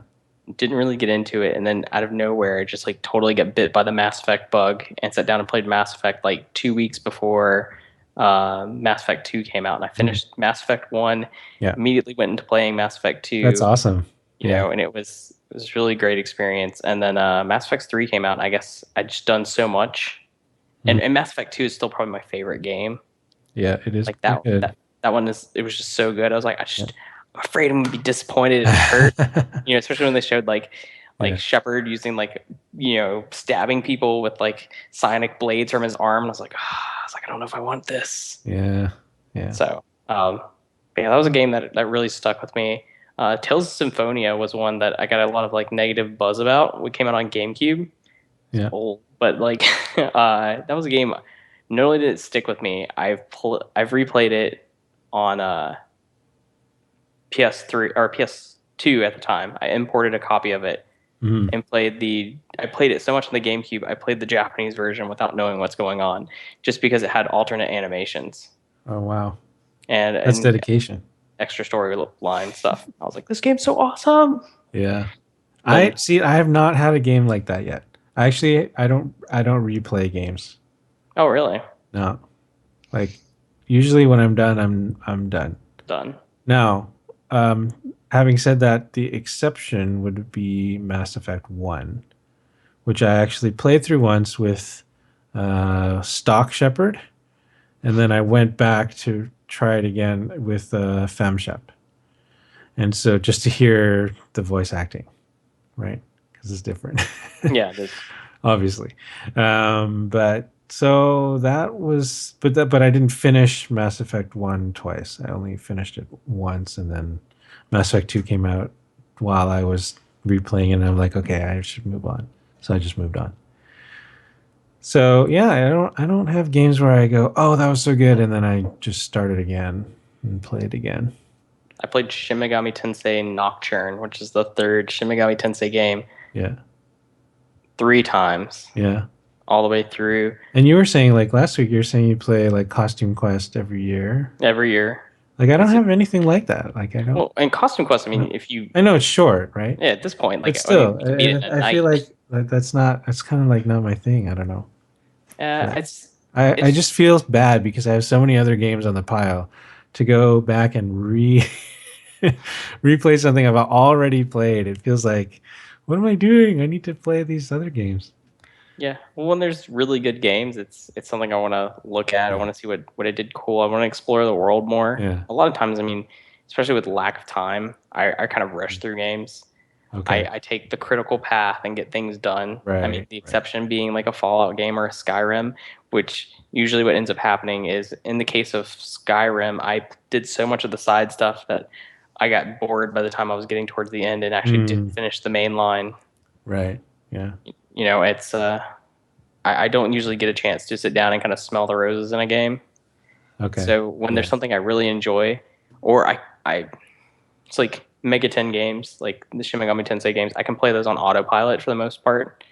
Didn't really get into it, and then out of nowhere, I just like totally got bit by the Mass Effect bug and sat down and played Mass Effect like 2 weeks before Mass Effect 2 came out, and I finished Mass Effect 1, Yeah. immediately went into playing Mass Effect That's 2, awesome. you Yeah. know, and it was really great experience. And then Mass Effect 3 came out, and I guess I'd just done so much. And Mass Effect 2 is still probably my favorite game. Yeah, it is Like pretty good. that one it was just so good. I was like, Yeah. I'm afraid I'm gonna be disappointed and hurt. You know, especially when they showed like Yeah. Shepard using like, you know, stabbing people with like psionic blades from his arm. And I don't know if I want this. Yeah. Yeah. So, yeah, that was a game that really stuck with me. Tales of Symphonia was one that I got a lot of like negative buzz about. We came out on GameCube. It's Yeah. old, but like that was a game. Not only did it stick with me, I've replayed it on PS3 or PS2 at the time. I imported a copy of it Mhm. and I played it so much on the GameCube. I played the Japanese version without knowing what's going on, just because it had alternate animations Oh wow. and That's dedication. extra storyline stuff. I was like, this game's so awesome. Yeah. I Then see I have not had a game like that yet. I don't replay games. oh really? No. Like usually when I'm done, I'm done. Done. Now, um, having said that, the exception would be Mass Effect 1, which I actually played through once with stock Shepard, and then I went back to try it again with Fem Shep. And so just to hear the voice acting, right? Because it's different. Yeah, it is. Obviously. But so that was, but I didn't finish Mass Effect 1 twice. I only finished it once, and then Mass Effect 2 came out while I was replaying it, and I'm like, okay, I should move on. So I just moved on. So yeah, I don't have games where I go, oh, that was so good, and then I just start it again and play it again. I played Shin Megami Tensei Nocturne, which is the third Shin Megami Tensei game, Yeah. 3 times, Yeah. all the way through And you were saying like last week, you're saying you play like Costume Quest every year. every year. Like I don't It's have anything like that. Like I don't. well, and Costume Quest. I I mean, don't- if you I know it's short, right? yeah, at this point, But like I mean, still, you can beat it in a I feel night. like that's not. That's kind of like not my thing. I don't know. But It's I it's just feel bad because I have so many other games on the pile to go back and replay something I've already played. It feels like, what am I doing? I need to play these other games. yeah. Well, when there's really good games, it's something I want to look at. I Yeah. want to see what it did cool. I want to explore the world more. Yeah. A lot of times, I mean, especially with lack of time, I kind of rush through games. Okay. I take the critical path and get things done. I mean, Right. the Right. exception being like a Fallout game or a Skyrim, which usually what ends up happening is in the case of Skyrim, I did so much of the side stuff that I got bored by the time I was getting towards the end and actually didn't Mm, finish the main line. right. Yeah. You know, it's I don't usually get a chance to sit down and kind of smell the roses in a game. Okay. So when Yeah. there's something I really enjoy, or I it's like Mega 10 games, like the Shin Megami Tensei games, I can play those on autopilot for the most part.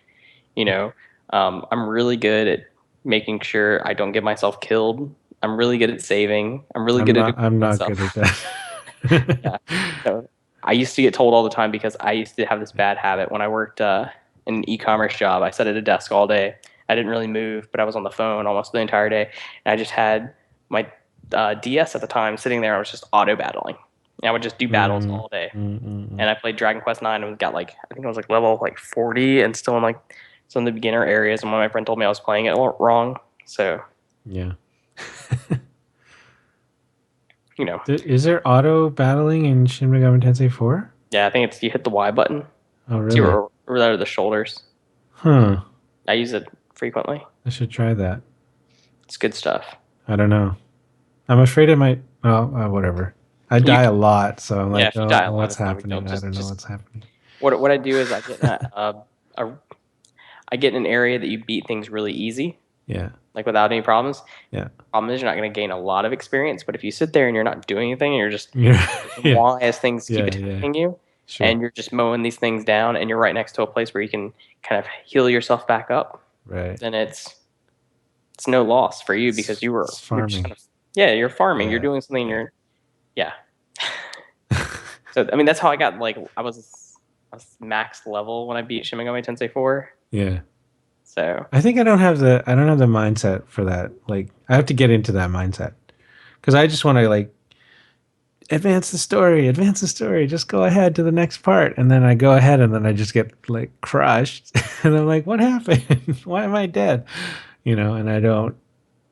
You know, I'm really good at making sure I don't get myself killed. I'm really good at saving. I'm really I'm good at not. equipping I'm not good at myself. that. Yeah. So I used to get told all the time because I used to have this bad habit when I worked in an e-commerce job. I sat at a desk all day. I didn't really move, but I was on the phone almost the entire day. And I just had my DS at the time sitting there. I was just auto battling. And I would just do battles Mm, all day. mm, mm, mm. And I played Dragon Quest 9 and got like I think I was like level like 40 and still in like some of the beginner areas. And when my friend told me I was playing it wrong, so Yeah. you know, Is there auto battling in Shin Megami Tensei 4? yeah, I think it's you hit the Y button, Oh, see really? or that or the shoulders. Huh. I use it frequently. I should try that. It's good stuff. I don't know. I'm afraid it might. Oh, whatever. I You die a can, lot, so I'm yeah, like, if you die a oh, lot, what's it's no big deal. happening? I don't know Just what's happening. what I do is a I get in an area that you beat things really easy, Yeah. like without any problems. Yeah. Problem is you're not going to gain a lot of experience, but if you sit there and you're not doing anything, and you're just Yeah. Yeah. why as things keep Yeah. Yeah. attacking you, Sure. and you're just mowing these things down, and you're right next to a place where you can kind of heal yourself back up, Right. then it's no loss for you because It's you're just farming. kind of yeah, you're farming, you're Yeah. doing something, Yeah. you're yeah. So I mean that's how I got like I was max level when I beat Shin Megami Tensei 4. Yeah. So I think I don't have the mindset for that. Like I have to get into that mindset because I just want to like advance the story, just go ahead to the next part, and then I go ahead and then I just get like crushed, and I'm like, what happened? Why am I dead? And I don't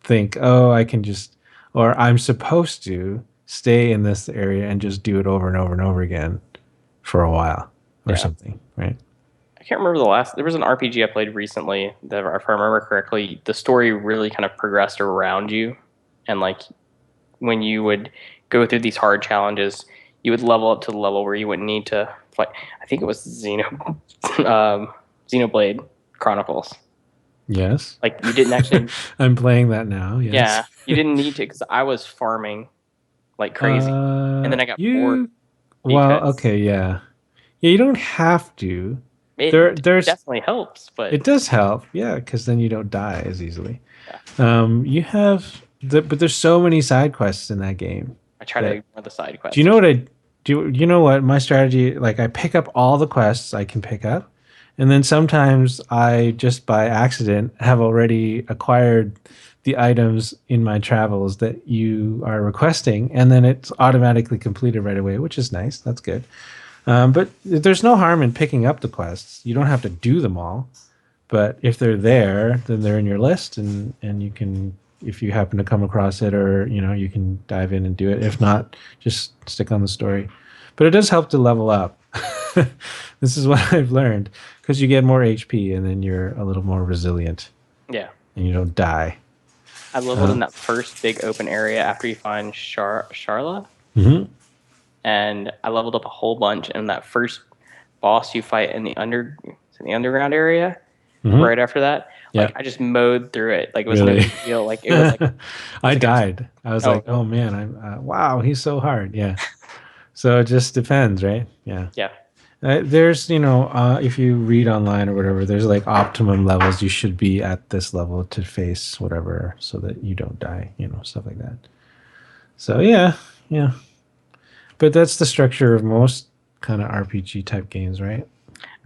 think, oh, I can just, or I'm supposed to stay in this area and just do it over and over and over again for a while or yeah, something, right? I can't remember the last. There was an RPG I played recently that, if I remember correctly, the story really kind of progressed around you, and like when you would go through these hard challenges, you would level up to the level where you wouldn't need to fight. I think it was Xenoblade Chronicles. Yes. Like you didn't actually, I'm playing that now. yeah, Yes. you didn't need to because I was farming like crazy, and then I got bored You, well, because okay, yeah. Yeah, you don't have to. There, it there's, definitely helps. But it does help, yeah, because then you don't die as easily. yeah, You have but there's so many side quests in that game I try to that, ignore the side do you quests or know what something. I do? You know what my strategy? Like I pick up all the quests I can pick up, and then sometimes I just by accident have already acquired the items in my travels that you are requesting, and then it's automatically completed right away, which is nice. That's good. But there's no harm in picking up the quests. You don't have to do them all, but if they're there, then they're in your list, and you can, if you happen to come across it, or you can dive in and do it. If not, just stick on the story. But it does help to level up. This is what I've learned because you get more HP, and then you're a little more resilient, Yeah, and you don't die. I leveled in that first big open area after you find Charla, Mm-hmm. and I leveled up a whole bunch. And that first boss you fight in the underground area, Mm-hmm. right after that, Yeah, like I just mowed through it. Like it was no really. big deal. Like it was like I I was died. I was oh like, oh man, I'm wow, he's so hard. Yeah. So it just depends, right? Yeah. yeah, There's, if you read online or whatever, there's like optimum levels. You should be at this level to face whatever so that you don't die, stuff like that. So, yeah, yeah. But that's the structure of most kind of RPG type games, right?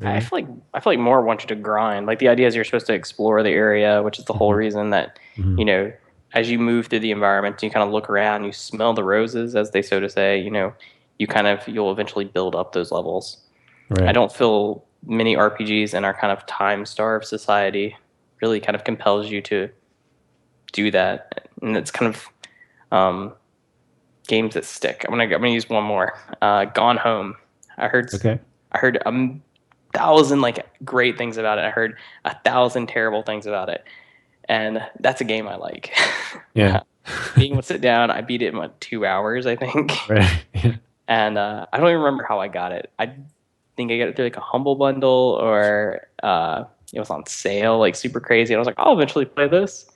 I Really? feel like I feel like more want you to grind. Like the idea is you're supposed to explore the area, which is the whole Hmm. reason that Hmm. you know as you move through the environment, you kind of look around, you smell the roses, as they so to say. You'll eventually build up those levels. I Right. don't feel many RPGs in our kind of time starved society really kind of compels you to do that, and it's kind of um, games that stick. I'm gonna use one more. Gone Home. I heard Okay. I heard a thousand like great things about it. I heard a thousand terrible things about it, and that's a game I like. Yeah. Being able to sit down, I beat it in what, 2 hours, I think, Right. Yeah. and I don't even remember how I got it. I think I got it through like a humble bundle or it was on sale, like super crazy. And I was like, I'll eventually play this,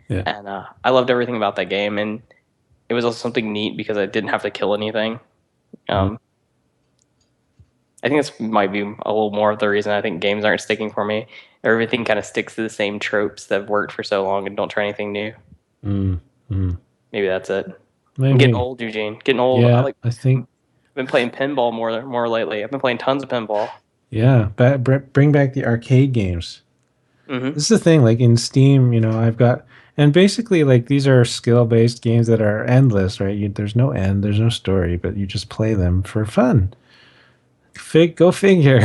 Yeah. and I loved everything about that game, and it was also something neat because I didn't have to kill anything. Mhm. Um, I think this might be a little more of the reason I think games aren't sticking for me. Everything kind of sticks to the same tropes that have worked for so long and don't try anything new. Mm. Mm. Maybe that's it. I'm getting Maybe. old, Eugene. Getting old. Yeah. I think, I've been playing pinball more lately. I've been playing tons of pinball. yeah. Bring back the arcade games. Hmm. This is the thing, like in Steam, I've got, and basically, like these are skill-based games that are endless, right? There's no end, there's no story, but you just play them for fun. Go figure.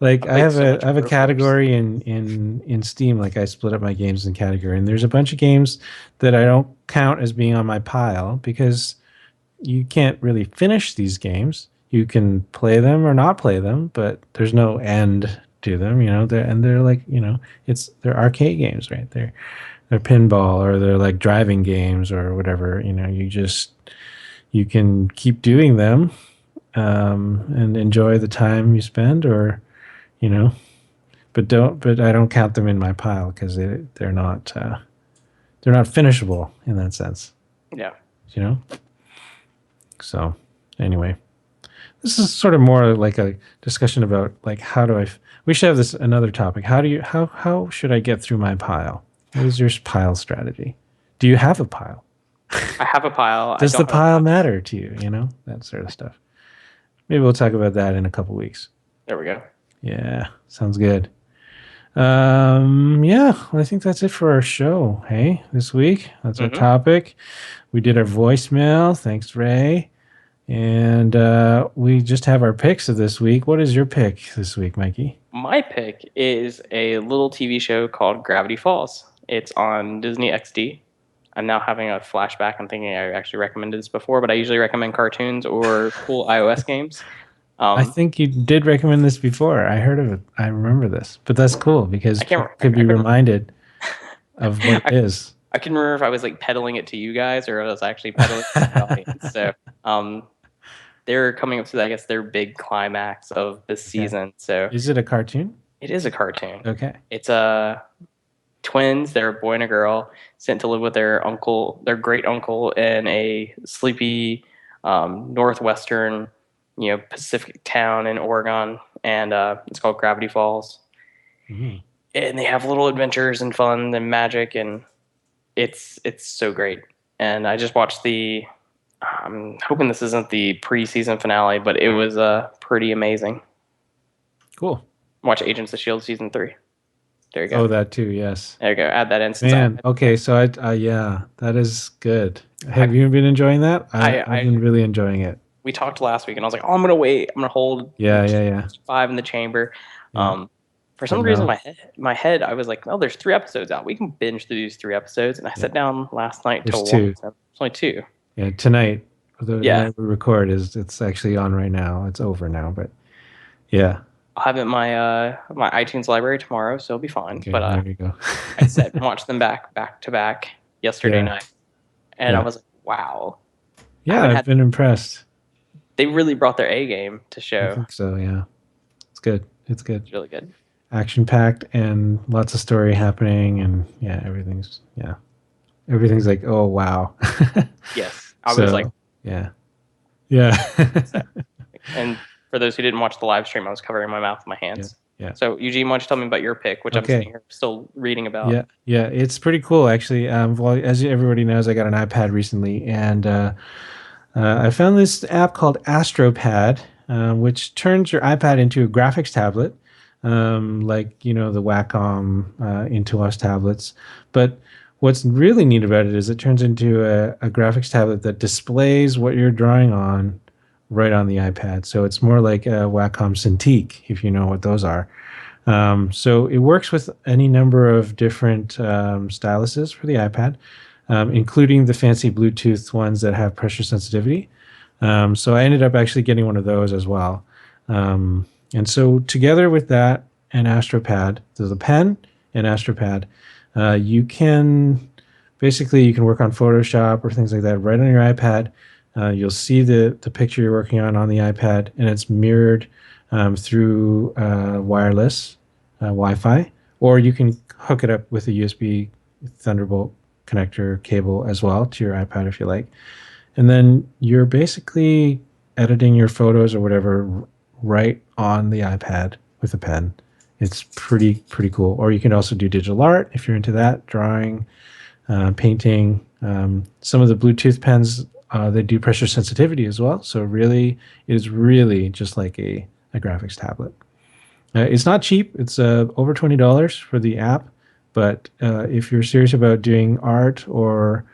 Like I I played have so a I much have a Broforce. category in Steam. Like I split up my games in category, and there's a bunch of games that I don't count as being on my pile because you can't really finish these games. You can play them or not play them, but there's no end to them, they're like, they're arcade games, right? They're pinball or they're like driving games or whatever, you can keep doing them and enjoy the time you spend or, you know, but I don't count them in my pile because they're not finishable in that sense, Yeah. you know? So anyway, this is sort of more like a discussion about like we should have this another topic. How should I get through my pile? What is your pile strategy? Do you have a pile? I have a pile. I Does the don't have a pile pile. matter to you? That sort of stuff. Maybe we'll talk about that in a couple weeks. There we go. Yeah, sounds good. Yeah, I think that's it for our show. Hey, this week, that's our Hmm. topic. We did our voicemail. Thanks, Ray. And we just have our picks of this week. What is your pick this week, Mikey? My pick is a little TV show called Gravity Falls. It's on Disney XD. I'm now having a flashback. I'm thinking I actually recommended this before, but I usually recommend cartoons or cool iOS games. I Um, think you did recommend this before. I heard of it. I remember this, but that's cool because I can't. people could I be couldn't. reminded of what I, it is. I couldn't remember if I was like peddling it to you guys or if I was actually peddling it to the audience. So um, they're coming up to, I guess, their big climax of this Okay. season. So Is it a cartoon? it is a cartoon. Okay. It's a twins. They're a boy and a girl sent to live with their uncle, their great uncle, in a sleepy northwestern, Pacific town in Oregon, and it's called Gravity Falls. Mhm. And they have little adventures and fun and magic, and it's so great. And I just watched the. I'm hoping this isn't the preseason finale, but it was pretty amazing. Cool. Watch Agents of Shield season 3. There you go. Oh, that too. Yes. There you go. Add that in since Man. Okay. So yeah, that is good. I, Have you been enjoying that? I've I been really enjoying it. we talked last week, and I was like, "Oh, I'm gonna wait. I'm gonna hold Yeah. Yeah. Yeah. 5 in the chamber." Yeah. Um, for But some reason, no, my head, I was like, "Oh, there's 3 episodes out. We can binge through these 3 episodes." And I yeah. sat down last night to There's watch two. them. It's only two. Yeah. Tonight, the Yeah, night we record it's actually on right now. It's over now, but yeah. I'll have it in my iTunes library tomorrow, so it'll be fine. Okay. But There you go. I sat and watched them back to back yesterday Yeah. night, and I Yeah. was like, "Wow, I Yeah. haven't I've had." been impressed. They really brought their A game to I show. think so. Yeah. It's good. It's good. It's really good. Action packed and lots of story happening, and yeah, everything's like, oh wow. Yes, I was like, So yeah, yeah, and for those who didn't watch the live stream, I was covering my mouth with my yeah, hands. yeah. So, Eugene, why don't you tell me about your pick, which I'm sitting Okay, here still reading about? yeah, yeah. It's pretty cool actually. Well, as everybody knows, I got an iPad recently, and I found this app called AstroPad, which turns your iPad into a graphics tablet, like the Wacom Intuos tablets. But what's really neat about it is it turns into a graphics tablet that displays what you're drawing on right on the iPad. So it's more like a Wacom Cintiq, if you know what those are. So it works with any number of different styluses for the iPad, including the fancy Bluetooth ones that have pressure sensitivity. So I ended up actually getting one of those as well. And so together with that and AstroPad, there's a pen and AstroPad. You can work on Photoshop or things like that right on your iPad. You'll see the picture you're working on the iPad, and it's mirrored through wireless Wi-Fi, or you can hook it up with a USB Thunderbolt connector cable as well to your iPad if you like. And then you're basically editing your photos or whatever right on the iPad with a pen. It's pretty cool. Or you can also do digital art if you're into that, drawing, painting. Some of the Bluetooth pens they do pressure sensitivity as well. So really, it is really just like a graphics tablet. It's not cheap. It's over $20 for the app. But if you're serious about doing art or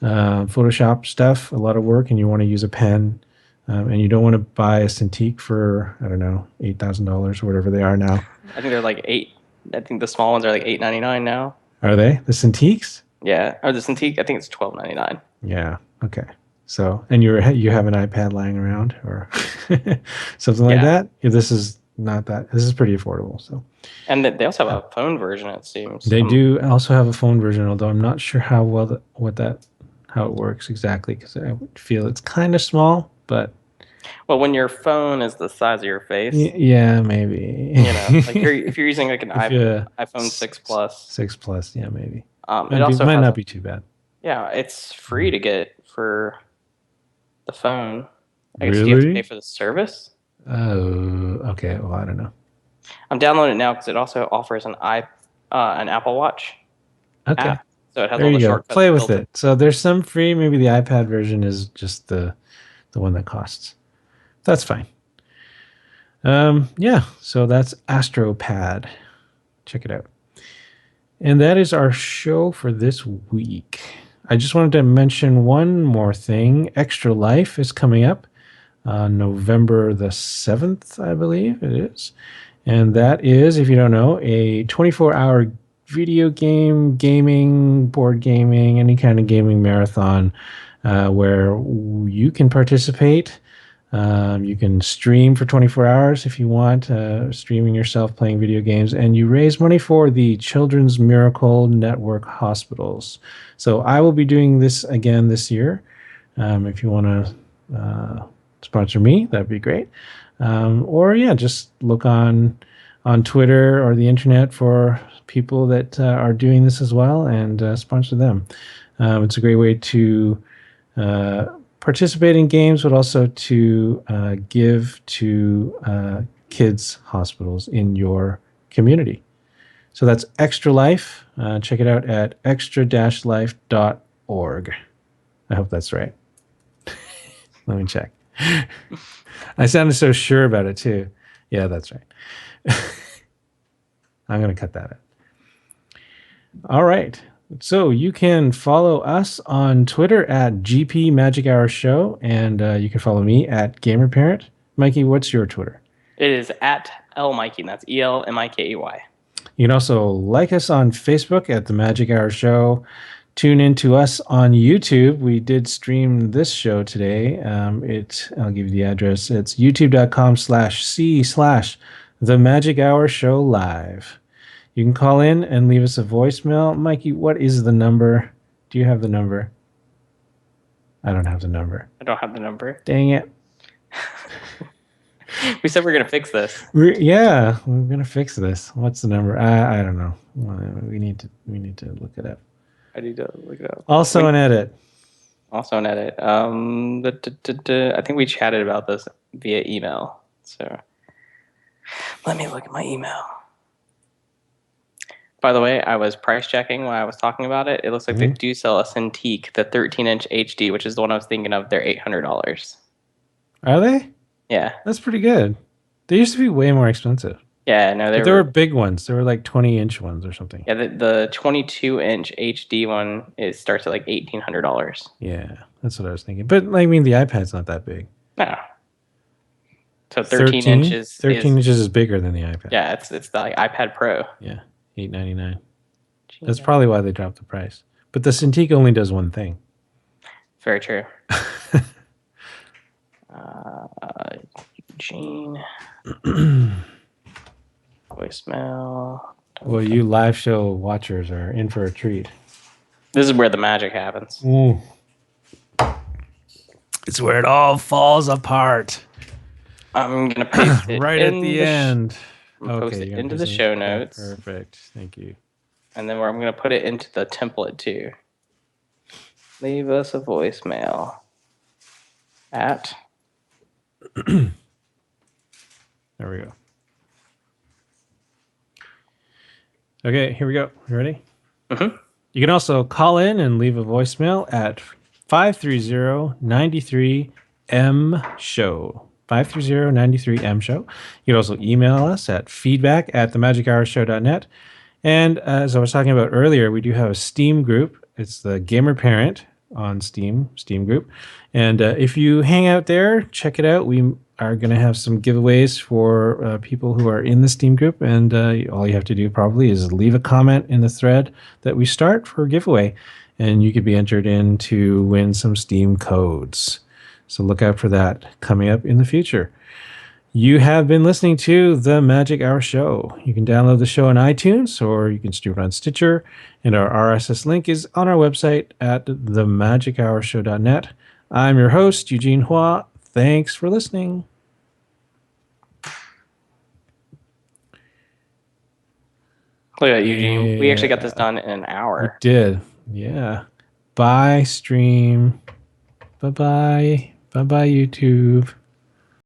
Photoshop stuff, a lot of work, and you want to use a pen, and you don't want to buy a Cintiq for, I don't know, $8,000 or whatever they are now. I think they're like 8. I think the small ones are like 8.99 now. Are they the Cintiqs? Yeah, or the Cintiq, I think it's 12.99. Yeah. Okay. So, and you have an iPad lying around or something like Yeah, that. Yeah, this is not that. This is pretty affordable. So and they also have a phone version. It seems they do also have a phone version, although I'm not sure how well how it works exactly because I would feel it's kind of small, but Well, when your phone is the size of your face, yeah, maybe. like if you're using like an If you iPhone 6 Plus, 6 Plus, yeah, maybe. it also Might has not be too bad. yeah, it's free to get for the phone. I guess you have to pay Really? for the service. Oh, okay. Well, I don't know. I'm downloading it now because it also offers an Apple Watch Okay, app, so it has there all you the go. shortcuts Play with built in. it. So there's some free. Maybe the iPad version is just the one that costs. That's fine. Yeah. So that's AstroPad. Check it out. And that is our show for this week. I just wanted to mention one more thing. Extra Life is coming up November the 7th, I believe it is. And that is, if you don't know, a 24-hour video gaming, board gaming, any kind of gaming marathon where you can participate. You can stream for 24 hours if you want, streaming yourself playing video games, and you raise money for the Children's Miracle Network hospitals. So I will be doing this again this year. If you want to sponsor me, that'd be great. Or yeah, just look on Twitter or the internet for people that are doing this as well and sponsor them. It's a great way to participate in games, but also to give to kids' hospitals in your community. So that's Extra Life. Check it out at extra-life.org. I hope that's right. Let me check. I sounded so sure about it too. Yeah, that's right. I'm going to cut that out. All right. So you can follow us on Twitter at GP Magic Hour Show, and you can follow me at Gamer Parent. Mikey, what's your Twitter? It is at LMikey, and that's ELMIKEY. You can also like us on Facebook at The Magic Hour Show. Tune in to us on YouTube. We did stream this show today. I'll give you the address. It's youtube.com/c/The Magic Hour Show Live. You can call in and leave us a voicemail. Mikey, what is the number? Do you have the number? I don't have the number. I don't have the number. Dang it. We said we're going to fix this. We're going to fix this. What's the number? I don't know. We need to look it up. I need to look it up. Also an edit. I think we chatted about this via email. So let me look at my email. By the way, I was price checking when I was talking about it. It looks like they do sell a Cintiq, the 13-inch HD, which is the one I was thinking of. They're $800. Are they? Yeah. That's pretty good. They used to be way more expensive. Yeah, no, there were big ones. There were like 20-inch ones or something. Yeah, the 22-inch HD one starts at like $1,800. Yeah, that's what I was thinking. But I mean, the iPad's not that big. No. So 13 inches. 13 inches is bigger than the iPad. Yeah, it's the iPad Pro. Yeah, $899. That's probably why they dropped the price. But the Cintiq only does one thing. Very true. Eugene. Voicemail. Well, you live show watchers are in for a treat. This is where the magic happens. It's where it all falls apart. I'm going to paste it right at the end. Post it into the show notes. Perfect. Thank you. And then I'm going to put it into the template too. Leave us a voicemail at. There we go. Okay, here we go. You ready? Mm-hmm. You can also call in and leave a voicemail at 530-93-M-SHOW. 530-93-M-SHOW. You can also email us at feedback@themagichourshow.net. And as I was talking about earlier, we do have a Steam group. It's the Gamer Parent on Steam group. And if you hang out there, check it out. We are going to have some giveaways for people who are in the Steam group. And all you have to do probably is leave a comment in the thread that we start for a giveaway. And you could be entered in to win some Steam codes. So look out for that coming up in the future. You have been listening to The Magic Hour Show. You can download the show on iTunes or you can stream it on Stitcher. And our RSS link is on our website at themagichourshow.net. I'm your host, Eugene Hua. Thanks for listening. Look at that, Eugene. We actually got this done in an hour. We did. Yeah. Bye, stream. Bye-bye. Bye-bye, YouTube.